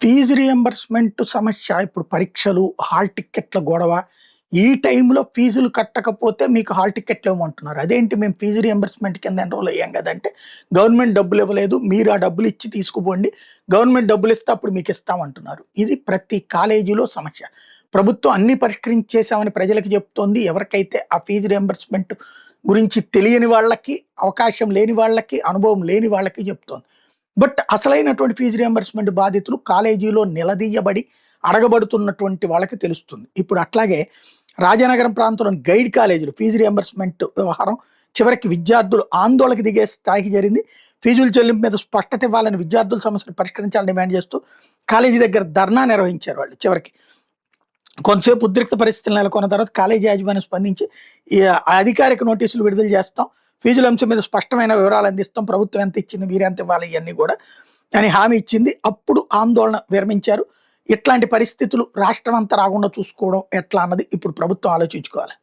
Fee reimbursement సమస్య ఇప్పుడు పరీక్షలు, హాల్ టికెట్ల గొడవ. ఈ టైంలో ఫీజులు కట్టకపోతే మీకు హాల్ టికెట్లు ఇవ్వమంటున్నారు. అదేంటి మేము ఫీజు రీయింబర్స్‌మెంట్ కింద ఎన్రోల్ అయ్యాం గదంటే, గవర్నమెంట్ డబ్బులు ఇవ్వలేదు. మీరు ఆ డబ్బులు ఇచ్చి తీసుకుపోండి. గవర్నమెంట్ డబ్బులు ఇస్తే అప్పుడు మీకు ఇస్తామంటున్నారు. ఇది ప్రతి కాలేజీలో సమస్య. ప్రభుత్వం అన్నీ పరిష్కరించేసామని ప్రజలకు చెప్తోంది. ఎవరికైతే ఆ ఫీజు రీయింబర్స్‌మెంట్ గురించి తెలియని వాళ్ళకి, అవకాశం లేని వాళ్ళకి, అనుభవం లేని వాళ్ళకి చెప్తోంది. బట్ అసలైనటువంటి ఫీజు రియంబర్స్‌మెంట్ బాధితులు కాలేజీలో నిలదీయబడి అడగబడుతున్నటువంటి వాళ్ళకి తెలుస్తుంది. ఇప్పుడు అట్లాగే రాజానగరం ప్రాంతంలోని గైడ్ కాలేజీలు ఫీజు రియంబర్స్‌మెంట్ వ్యవహారం చివరికి విద్యార్థులు ఆందోళనకు దిగే స్థాయికి జరిగింది. ఫీజుల చెల్లింపు మీద స్పష్టత ఇవ్వాలని విద్యార్థుల సమస్యలు పరిష్కరించాలని డిమాండ్ చేస్తూ కాలేజీ దగ్గర ధర్నా నిర్వహించారు వాళ్ళు చివరికి. కొంతసేపు ఉద్రిక్త పరిస్థితులు నెలకొన్న తర్వాత కాలేజీ యాజమాన్యం స్పందించి ఈ అధికారిక నోటీసులు విడుదల చేస్తాం, ఫీజుల అంశం మీద స్పష్టమైన వివరాలు అందిస్తాం, ప్రభుత్వం ఎంత ఇచ్చింది, మీరెంత ఇవ్వాలి, ఇవన్నీ కూడా అని హామీ ఇచ్చింది. అప్పుడు ఆందోళన విరమించారు. ఇట్లాంటి పరిస్థితులు రాష్ట్రం అంతా రాకుండా చూసుకోవడం ఎట్లా అన్నది ఇప్పుడు ప్రభుత్వం ఆలోచించుకోవాలి.